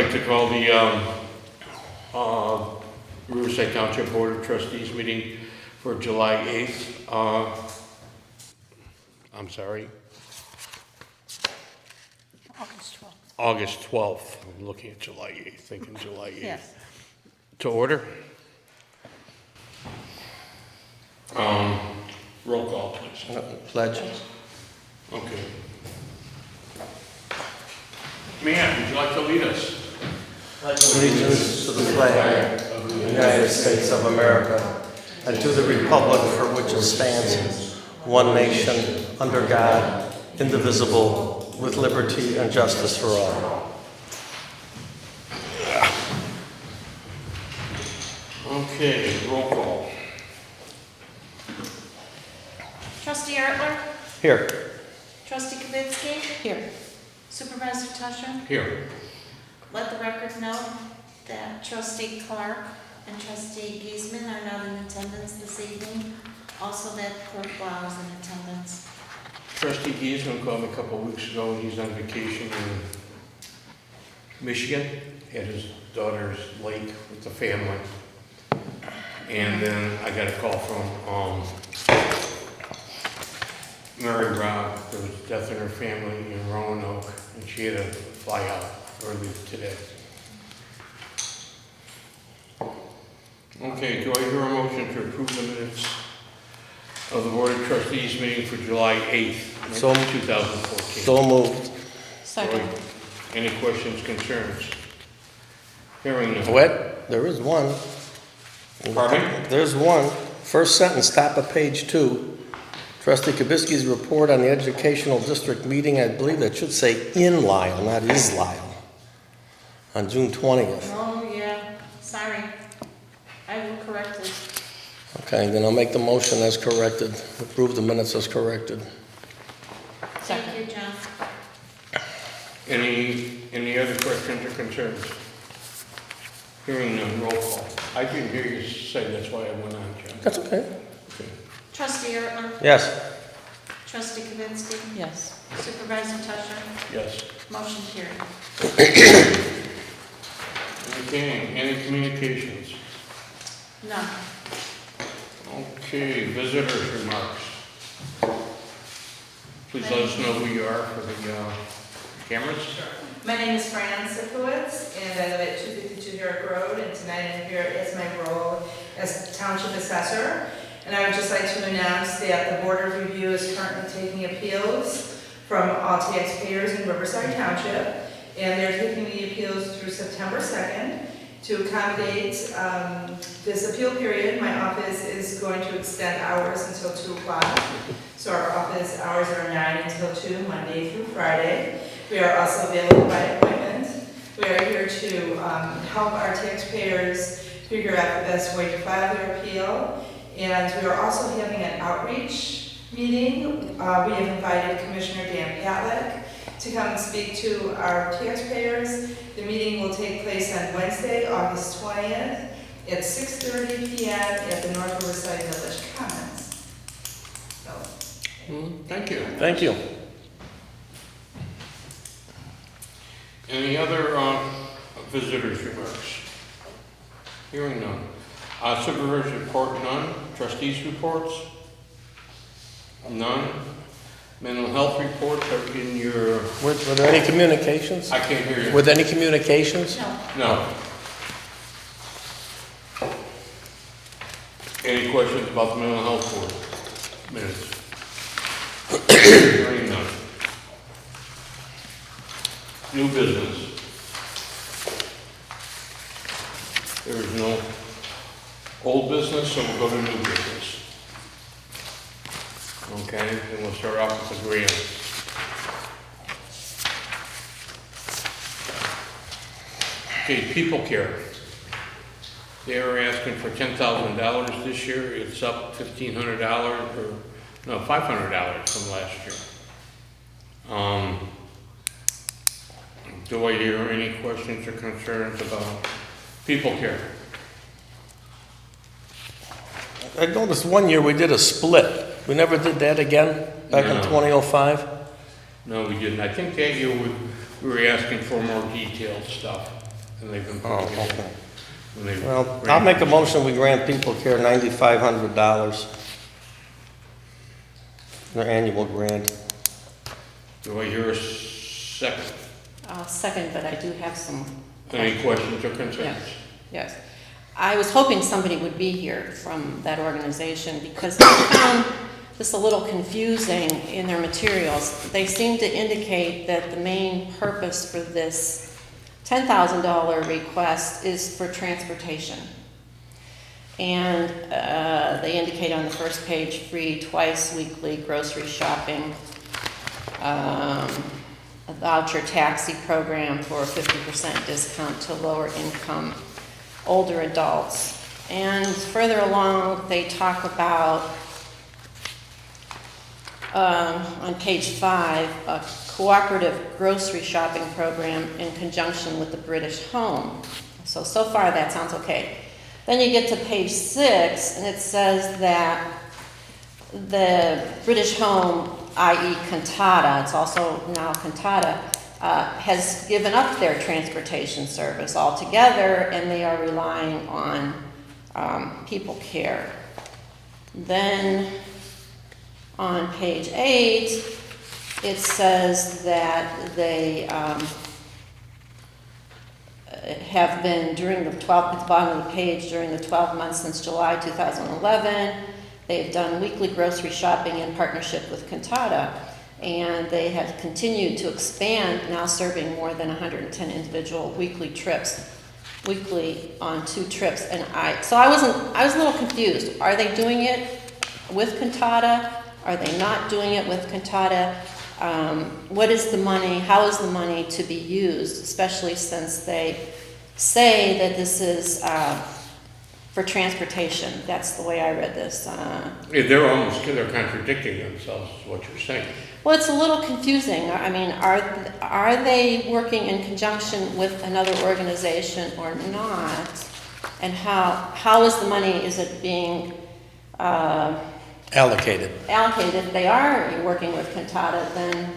like to call the Riverside Township Board of Trustees meeting for July 8th. I'm sorry, August 12th. August 12th. I'm looking at July 8th, thinking July 8th. Yes. To order. Roll call, please. Pledge. Okay. Ma'am, would you like to lead us? Allegiance to the flag of the United States of America and to the republic for which it stands, one nation, under God, indivisible, with liberty and justice for all. Okay, roll call. Trustee Ertler? Here. Trustee Kavitsky? Here. Supervisor Tusher? Here. Let the record note that Trustee Clark and Trustee Giesman are not in attendance this evening. Also that Clerk Blau is in attendance. Trustee Giesman called me a couple of weeks ago, and he's on vacation in Michigan at his daughter's lake with the family. And then I got a call from Mary Robb. There was death in her family in Roanoke, and she had to fly out early today. Okay, do I hear a motion to approve the minutes of the Board of Trustees meeting for July 8th, So- 2014? So moved. Second. Any questions, concerns? Hearing none. What? There is one. Pardon me? There's one. First sentence, top of page 2. Trustee Kibisky's report on the educational district meeting, I believe that should say in Lyle, not is Lyle, on June 20th. Oh, yeah. Sorry. I will correct it. Okay, then I'll make the motion as corrected. Approve the minutes as corrected. Thank you, John. Any other questions or concerns? Hearing none, roll call. I didn't hear you say, that's why I went on, John. That's okay. Okay. Trustee Ertler? Yes. Trustee Kavitsky? Yes. Supervisor Tusher? Yes. Motion carried. Okay, any communications? None. Okay, visitors' remarks. Please let us know who you are for the cameras. My name is Fran Sipowicz, and I live at 252 York Road, and tonight I'm here as my role as Township Assessor. And I would just like to announce that the Board of Review is currently taking appeals from all taxpayers in Riverside Township, and they're taking the appeals through September 2nd. To accommodate this appeal period, my office is going to extend hours until 2 o'clock. So our office hours are 9 until 2, Monday through Friday. We are also available by appointment. We are here to help our taxpayers figure out the best way to file their appeal. And we are also having an outreach meeting. We have invited Commissioner Dan Patlick to come and speak to our taxpayers. The meeting will take place on Wednesday, August 20th at 6:30 p.m. at the North Riverside Village Commons. So, Thank you. Thank you. Any other visitors' remarks? Hearing none. Supervisors report, none. Trustees' reports? None. Mental health reports are in your... Were there any communications? I can't hear you. Were there any communications? No. No. Any questions about the mental health board minutes? Hearing none. New business. There is no old business, so we'll go to new business. Okay, and we'll start off with the grant. Okay, People Care. They are asking for $10,000 this year. It's up $1,500 or no, $500 from last year. Do I hear any questions or concerns about People Care? I noticed one year we did a split. We never did that again back in No. 2005? No, we didn't. I think that year we were asking for more detailed stuff. and they've been Oh, putting it in. okay. And they Well, ran- I'll make a motion, we grant People Care $9,500. Their annual grant. Do I hear a second? I'll second, but I do have some Any questions or concerns? Yeah. Yes. I was hoping somebody would be here from that organization because I found this a little confusing in their materials. They seem to indicate that the main purpose for this $10,000 request is for transportation. And they indicate on the first page, free twice weekly grocery shopping, a voucher taxi program for a 50% discount to lower income older adults. And further along, they talk about, on page 5, a cooperative grocery shopping program in conjunction with the British Home. So far that sounds okay. Then you get to page 6, and it says that the British Home, i.e. Cantata, it's also now Cantata, has given up their transportation service altogether, and they are relying on People Care. Then on page 8, it says that they have been during the 12, at the bottom of the page, during the 12 months since July 2011, they've done weekly grocery shopping in partnership with Cantata, and they have continued to expand, now serving more than 110 individual weekly trips, weekly on 2 trips. And I was a little confused. Are they doing it with Cantata? Are they not doing it with Cantata? What is the money? How is the money to be used, especially since they say that this is for transportation? That's the way I read this. Yeah, they're contradicting themselves, is what you're saying. Well, it's a little confusing. I mean, are they working in conjunction with another organization or not? And how is the money? Is it being Allocated. allocated? If they are working with Cantata, then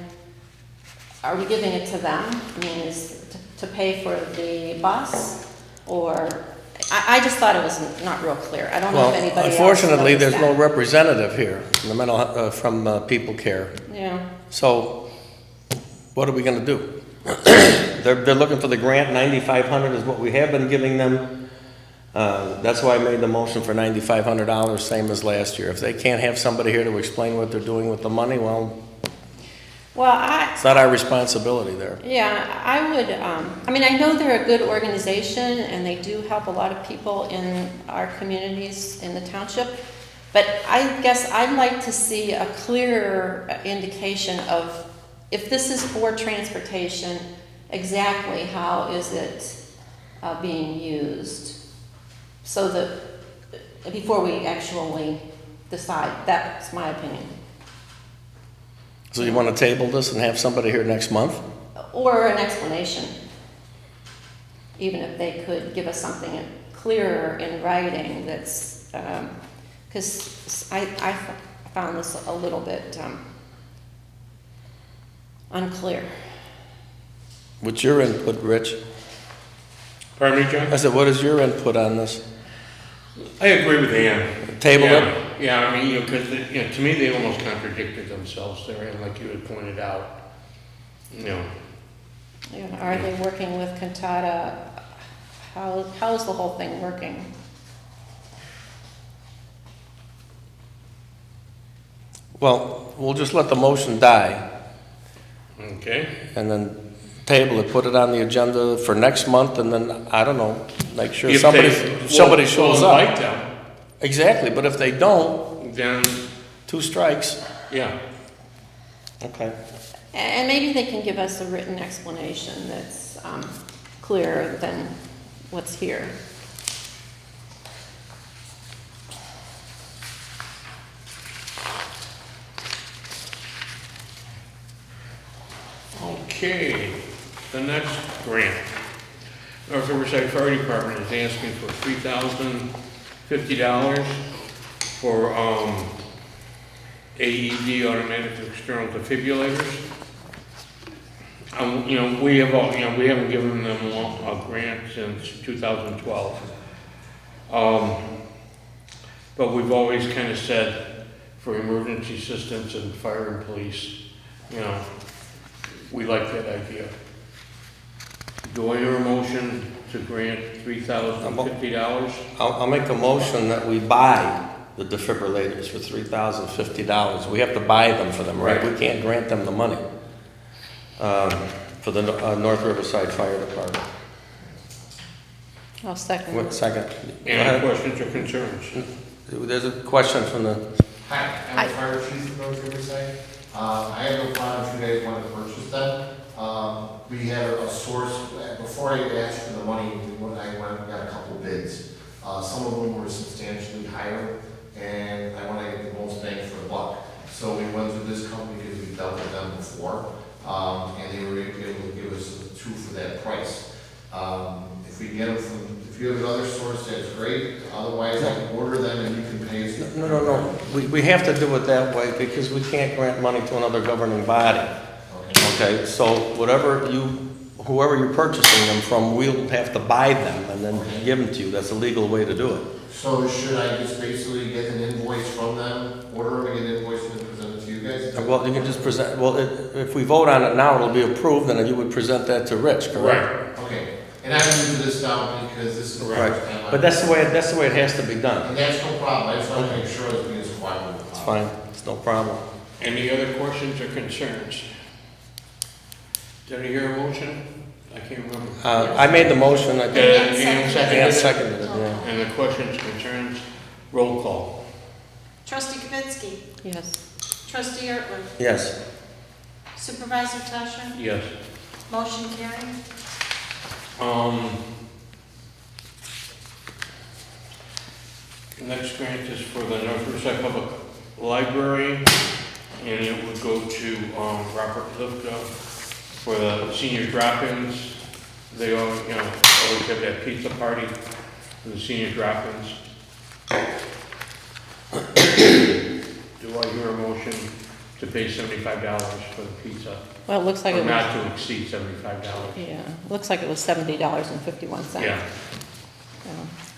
are we giving it to them? I mean, is to pay for the bus, or I just thought it was not real clear. I don't know if anybody else Unfortunately, noticed there's no that. representative here from the from People Care. Yeah. So, what are we going to do? They're looking for the grant. $9,500 is what we have been giving them. That's why I made the motion for $9,500, same as last year. If they can't have somebody here to explain what they're doing with the money, well, it's not our responsibility there. Yeah, I would, I mean, I know they're a good organization and they do help a lot of people in our communities in the township, but I guess I'd like to see a clearer indication of if this is for transportation, exactly how is it being used? So that, before we actually decide, that's my opinion. So you want to table this and have somebody here next month? Or an explanation, even if they could give us something clearer in writing that's, because I found this a little bit unclear. What's your input, Rich? Pardon me, John? I said, what is your input on this? I agree with Ann. Table Yeah, it? yeah, I mean, because, to me, they almost contradicted themselves there, and like you had pointed out, Yeah, are they working with Cantata? How is the whole thing working? Well, we'll just let the motion die okay? and then table it, put it on the agenda for next month, and then, I don't know, make sure If somebody we'll shows invite up. them, Exactly, but if they don't, then, 2 strikes. yeah, Okay. And maybe they can give us a written explanation that's clearer than what's here. okay. The next grant. North Riverside Fire Department is asking for $3,050 for AED, automatic external defibrillators. You know, we have, we haven't given them a grant since 2012. But we've always kind of said for emergency assistance and fire and police, you know, we like that idea. Do I hear a motion to grant $3,050? I'll make a motion that we buy the defibrillators for $3,050. We have to buy them for them, right? We can't grant them the money for the North Riverside Fire Department. I'll second. What, second? Go Any ahead. questions or concerns? There's a question from the, Hi, I'm the fire chief of North Riverside. I have no problem if you guys want to purchase them. We have a source, before I asked for the money, I went and got a couple bids. Some of them were substantially higher, and I want to get the most bang for the buck. So we went through this company because we've dealt with them before, and they were able to give us two for that price. If we get them from, if you have another source, that's great. Otherwise, I can order them and you can pay us. no. We have to do it that way because we can't grant money to another governing body. Okay, so whoever you're purchasing them from, we'll have to buy them and then give them to you. That's a legal way to do it. So should I just basically get an invoice from them, order them, get an invoice, and then present it to you guys? Well, you can just present, well, if we vote on it now, it'll be approved, and then you would present that to Rich, correct? Okay, and I'm new to this now because this is the Right, first time. but that's the way it has to be done. And that's no problem, I just want to make sure that we just cooperative. It's fine, it's no problem. Any other questions or concerns? Did I hear a motion? I can't remember. I made the motion, I think. And Dan seconded it? seconded it, yeah. And the questions, concerns, roll call. Trustee Kavitsky? Yes. Trustee Ertler? Yes. Supervisor Tusher? Yes. Motion carried. The next grant is for the North Riverside Public Library, and it would go to Robert Lipka for the senior drop-ins. They always have that pizza party for the senior drop-ins. Do I hear a motion to pay $75 for the pizza? Well, it looks like Or it was, not to exceed $75. yeah, looks like it was $70.51. Yeah.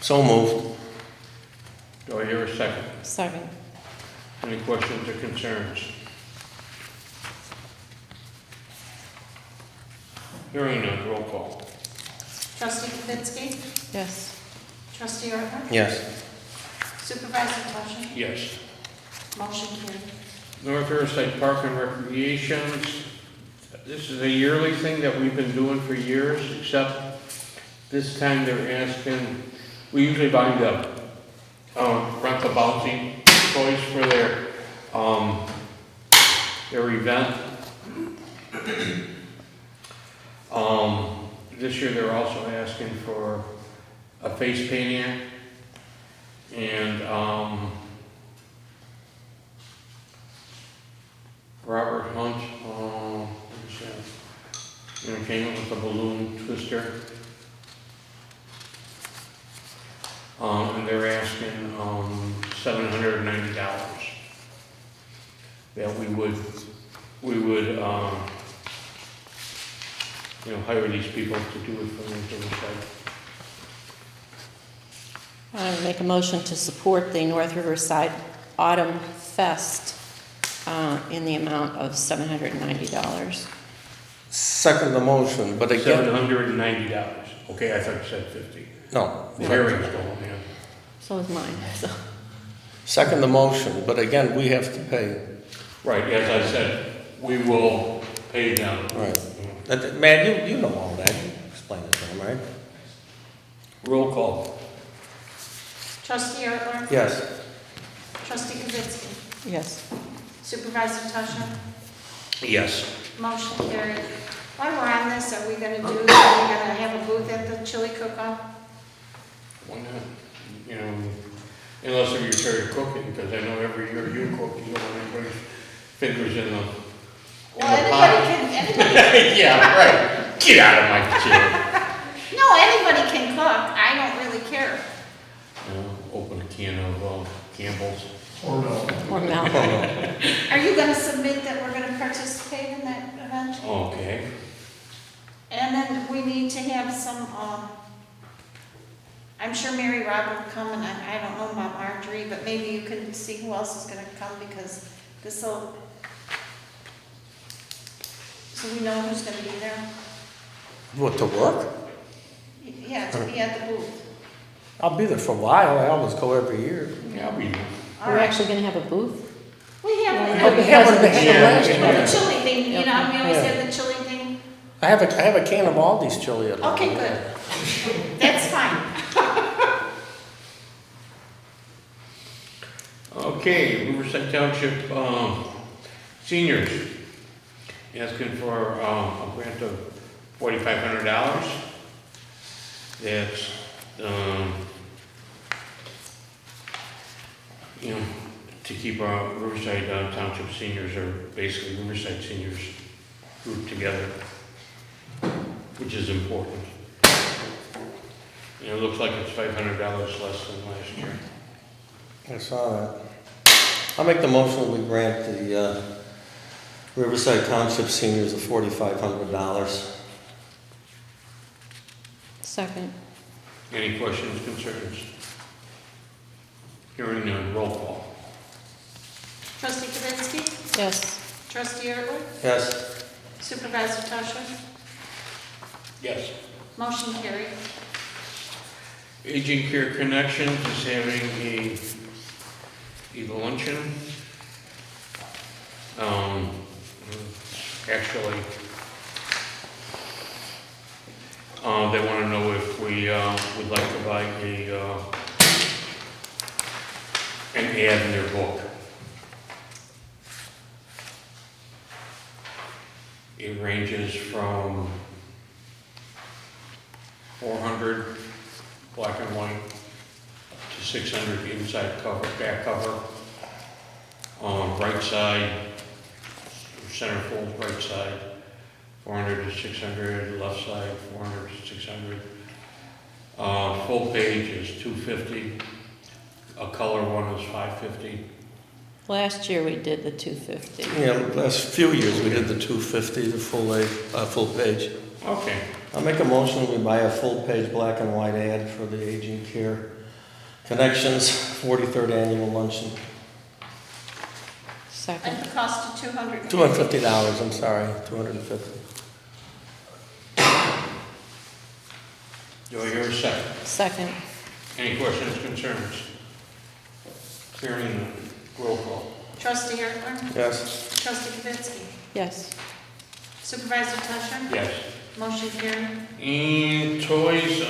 So moved. Do I hear a second? Second. Any questions or concerns? Hearing none, roll call. Trustee Kavitsky? Yes. Trustee Ertler? Yes. Supervisor Tusher? Yes. Motion carried. North Riverside Park and Recreations. This is a yearly thing that we've been doing for years, except this time they're asking, we usually buy the rent the bouncy toys for their event. This year they're also asking for a face painting and Robert Hunt, entertainment with a balloon twister. And they're asking $790 that we would hire these people to do it for them. I would make a motion to support the North Riverside Autumn Fest in the amount of $790. Second the motion, but again, $790. Okay, I thought you said 50. no. The hearing's going, yeah. So is mine, so. Second the motion, but again, we have to pay. Right, as I said, we will pay them. Right. Man, you know all that. You explain it to them, right? Roll call. Trustee Ertler? Yes. Trustee Kavitsky? Yes. Supervisor Tusher? Yes. Motion carried. While we're on this, are we gonna have a booth at the chili cook-off? Why not? Unless you're tired of cooking, because I know every year you cook, you don't want anybody's fingers in the pot. Anybody Yeah, right. Get out of my chair. No, anybody can cook. I don't really care. Open a can of Campbell's. Or no. Or Malcolm. Are you gonna submit that we're gonna participate in that event? Okay. need to have some, I'm sure Mary Rob will come, and I don't know about Marjorie, but maybe you can see who else is gonna come, because this'll, so we know who's gonna be there. What, to work? Yeah, to be at the booth. I'll be there for a while. I always go every year. Yeah, I'll be there. All We're right. actually gonna have a booth? We have, Oh, we had one- they had one last Yeah, year. the chili thing, you know, we always Yeah. have the chili thing. I have a can of Aldi's chili at home. Okay, good. That's fine. Okay, Riverside Township, seniors, asking for, a grant of $4,500. That's, you know, to keep our Riverside Township seniors, or basically Riverside seniors, grouped together, which is important. And it looks like it's $500 less than last year. I saw that. I'll make the motion that we grant the Riverside Township seniors of $4,500. Second. Any questions, concerns? Hearing none, roll call. Trustee Kavitsky? Yes. Trustee Ertler? Yes. Supervisor Tusher? Yes. Motion carried. Aging Care Connections is having a luncheon. Actually, they want to know if we would like to buy an ad in their book. It ranges from 400 black and white to 600 inside cover, back cover, right side, centerfold right side, 400 to 600, left side 400 to 600. Full page is 250. A color one is 550. Last year we did the 250. Yeah, last few years we did the 250, the full page. Okay. I'll make a motion that we buy a full-page black and white ad for the Aging Care Connections 43rd Annual Luncheon. Second. At the cost of $200. $250, I'm sorry, $250. Do I hear a second? Second. Any questions, concerns? Hearing none, roll call. Trustee Ertler? Yes. Trustee Kavitsky? Yes. Supervisor Tusher? Yes. Motion carried. And Toys,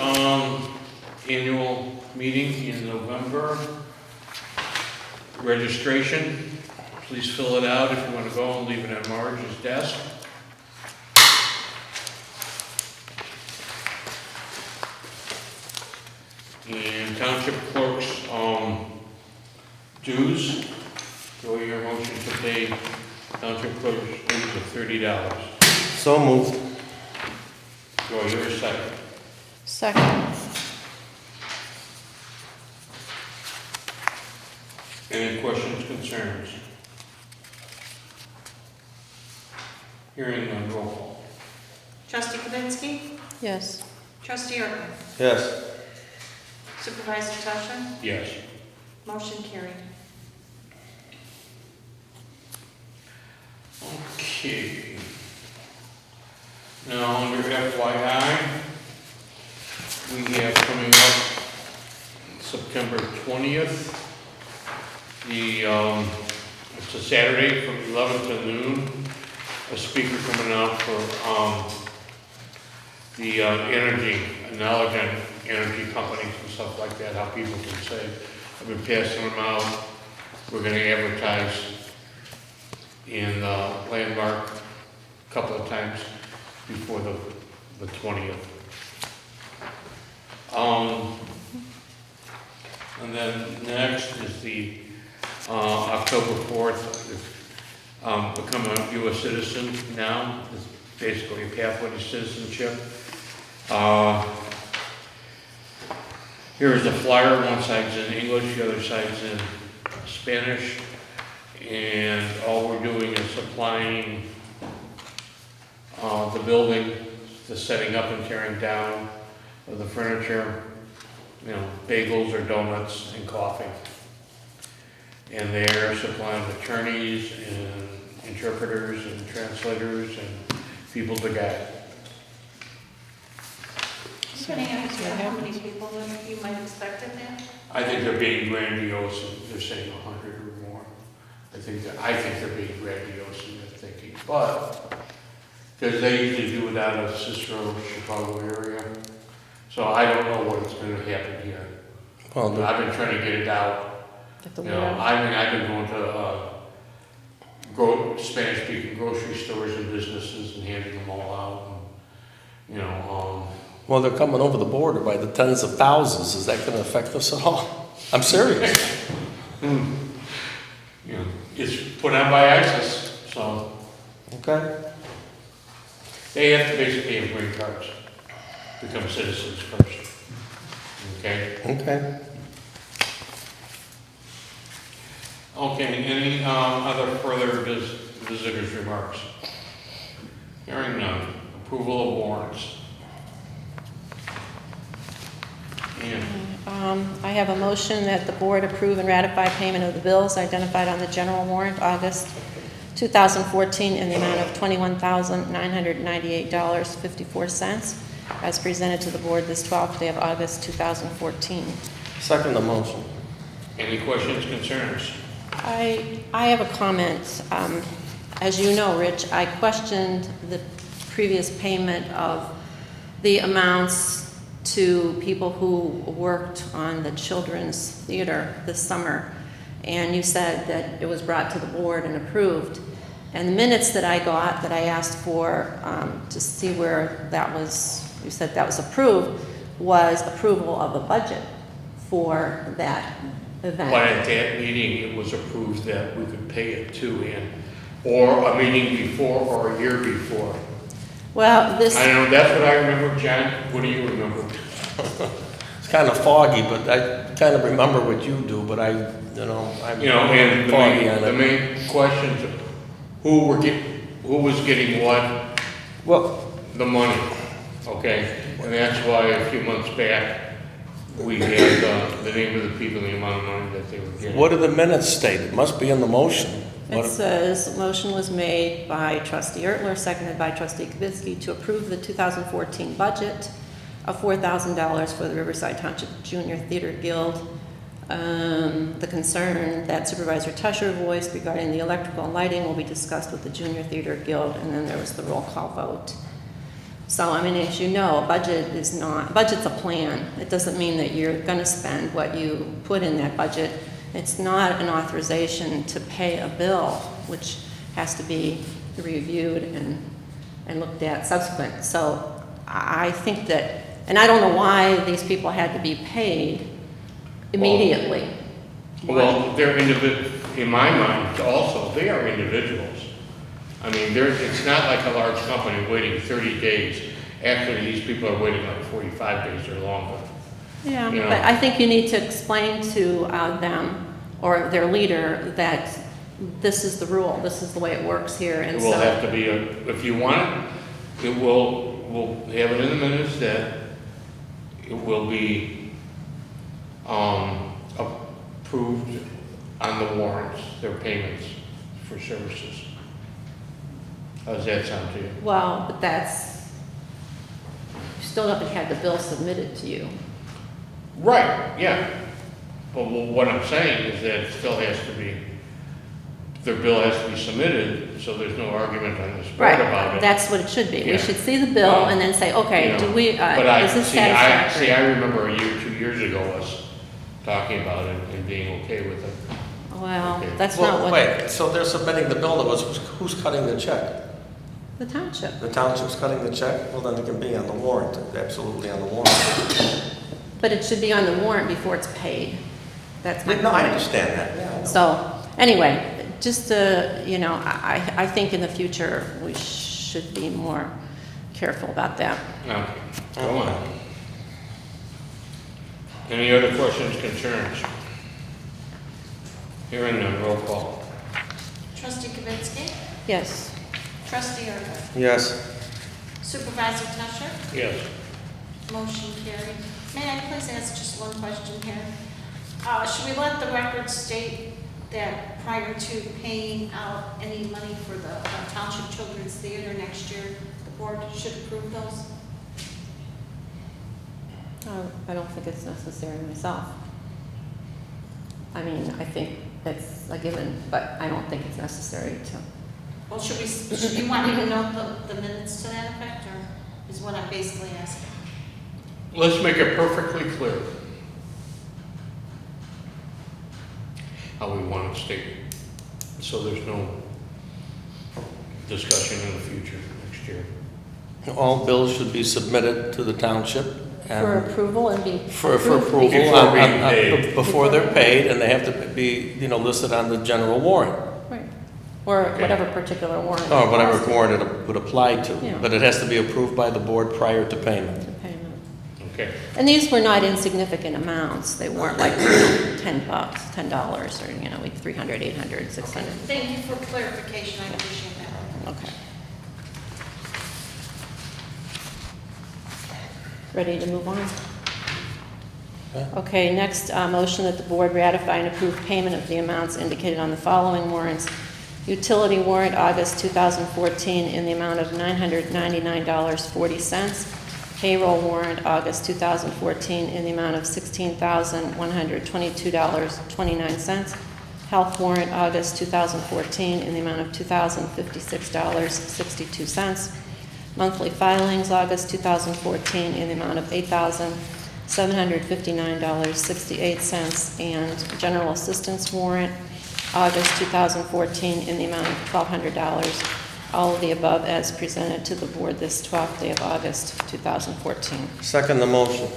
annual meeting in November. Registration, please fill it out if you want to go and leave it at Marge's desk. And Township Clerk's, dues. Do I hear a motion to pay Township Clerk's dues of $30? So moved. Do I hear a second? Second. Any questions, concerns? Hearing none, roll call. Trustee Kavitsky? Yes. Trustee Ertler? Yes. Supervisor Tusher? Yes. Motion carried. Okay. Now, under FYI, we have coming up September 20th, it's a Saturday from 11 to noon, a speaker coming out for the energy, knowledge on energy companies and stuff like that, how people can save. I've been passing them out. We're going to advertise in Landmark a couple of times before the 20th. And then next is the October 4th, become a U.S. citizen now. It's basically a pathway to citizenship. Here's the flyer. One side's in English, the other side's in Spanish. And all we're doing is supplying the building the setting up and tearing down of the furniture, bagels or donuts and coffee. And they're supplying attorneys and interpreters and translators and people to guide. Can I ask you how many people you might expect in there? I think they're being grandiose, and they're saying 100 or more. I think they're being grandiose in their thinking, but, because they usually do it out of Cicero, Chicago area. So I don't know what's gonna happen here. Well, I've been trying to get it out. At the You know, warehouse. I've been going to Spanish-speaking grocery stores and businesses and handing them all out. And, well, they're coming over the border by the tens of thousands. Is that going to affect us at all? I'm serious. It's put on by ISIS, so Okay. they have to basically have green cards, become citizens first. Okay? Okay. Okay, any other further visitors' remarks? Hearing none. Approval of warrants. And I have a motion that the board approve and ratify payment of the bills identified on the general warrant, August 2014, in the amount of $21,998.54, as presented to the board this 12th day of August 2014. Second the motion. any questions, concerns? I have a comment. As you know, Rich, I questioned the previous payment of the amounts to people who worked on the children's theater this summer, and you said that it was brought to the board and approved. And the minutes that I got, that I asked for to see where that was, you said that was approved, was approval of a budget for that event. But at that meeting, it was approved that we could pay it too, or a meeting before, or a year before. Well, this, I don't know, that's what I remember, John. What do you remember? It's kind of foggy, but I kind of remember what you do, but I'm And foggy on the it. main questions, who was getting what, Well, the money, okay? And that's why a few months back, we had the name of the people, the amount of money that they were getting. what do the minutes state? It must be in the motion. it says, motion was made by trustee Ertler, seconded by trustee Kibitsky, to approve the 2014 budget of $4,000 for the Riverside Township Junior Theater Guild. The concern that Supervisor Tusher voiced regarding the electrical and lighting will be discussed with the Junior Theater Guild, and then there was the roll call vote. So, I mean, as you know, budget's a plan. It doesn't mean that you're gonna spend what you put in that budget. It's not an authorization to pay a bill, which has to be reviewed and looked at subsequent. So I think that, and I don't know why these people had to be paid immediately. Well, they're in my mind, also, they are individuals. I mean, it's not like a large company waiting 30 days. Actually, these people are waiting like 45 days or longer. Yeah, You know. but I think you need to explain to them or their leader that this is the rule, this is the way it works here, and It so. will have to be, if you want it, we'll have it in the minutes that it will be approved on the warrants, their payments for services. How does that sound to you? Well, but you still haven't had the bill submitted to you. Right, yeah. But what I'm saying is that it still has to be, their bill has to be submitted, so there's no argument on this board about it. That's what it should be. We Yeah. should see the bill and then say, okay, You do know, we, But is this satisfactory? I remember 2 years ago us talking about it and being okay with it. Well, Okay. that's not well, what, wait, so they're submitting the bill to us. Who's cutting the check? the township. The township's cutting the check? Well, then it can be on the warrant, absolutely on the warrant. But it should be on the warrant before it's paid. That's my No, I point. understand that, yeah. I know. So, anyway, just I think in the future, we should be more careful about that. Okay, go on. Any other questions, concerns? Hearing none, roll call. Trustee Kibitsky? Yes. Trustee Ertler? Yes. Supervisor Tusher? Yes. Motion carried. May I please ask just one question here? Should we let the record state that prior to paying out any money for the Township Children's Theater next year, the board should approve those? I don't think it's necessary myself. I mean, I think it's a given, but I don't think it's necessary to. Well, should you want me to note the minutes to that effect, or is what I'm basically asking? Let's make it perfectly clear how we want it stated, so there's no discussion in the future next year. All bills should be submitted to the township. For approval and be. For approval. Before being paid. Before they're paid, and they have to be, listed on the general warrant, Right. Or Okay. whatever particular warrant. or whatever it warrant it would apply to. Yeah. But it has to be approved by the board prior to payment. to payment. Okay. And these were not insignificant amounts. They weren't like $10, $10, or, like 300, 800, 600. Thank you for clarification, I appreciate that. Okay. Ready to move on? Okay, next, motion that the board ratify and approve payment of the amounts indicated on the following warrants. Utility warrant, August 2014, in the amount of $999.40. Payroll warrant, August 2014, in the amount of $16,122.29. Health warrant, August 2014, in the amount of $2,056.62. Monthly filings, August 2014, in the amount of $8,759.68. And general assistance warrant, August 2014, in the amount of $1,200. All of the above as presented to the board this 12th day of August 2014. Second the motion.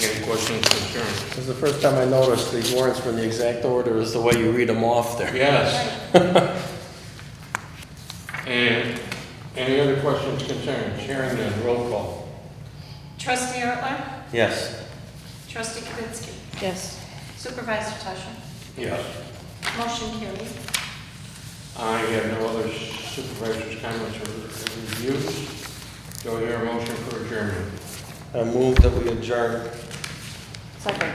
Any questions, concerns? This is the first time I noticed these warrants were in the exact order as the way you read them off there. Yes. And any other questions, concerns? Hearing none, roll call. Trustee Ertler? Yes. Trustee Kavitsky? Yes. Supervisor Tusher? Yes. Motion carried. I have no other supervisors' comments or reviews. Do I hear a motion for adjournment? I move that we adjourn. Second.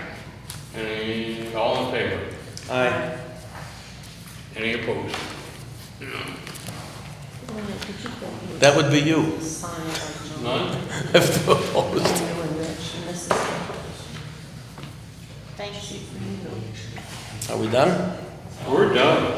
Any, all in favor? Aye. Any opposed? That would be you. None? If opposed. Thank you. Are we done? We're done.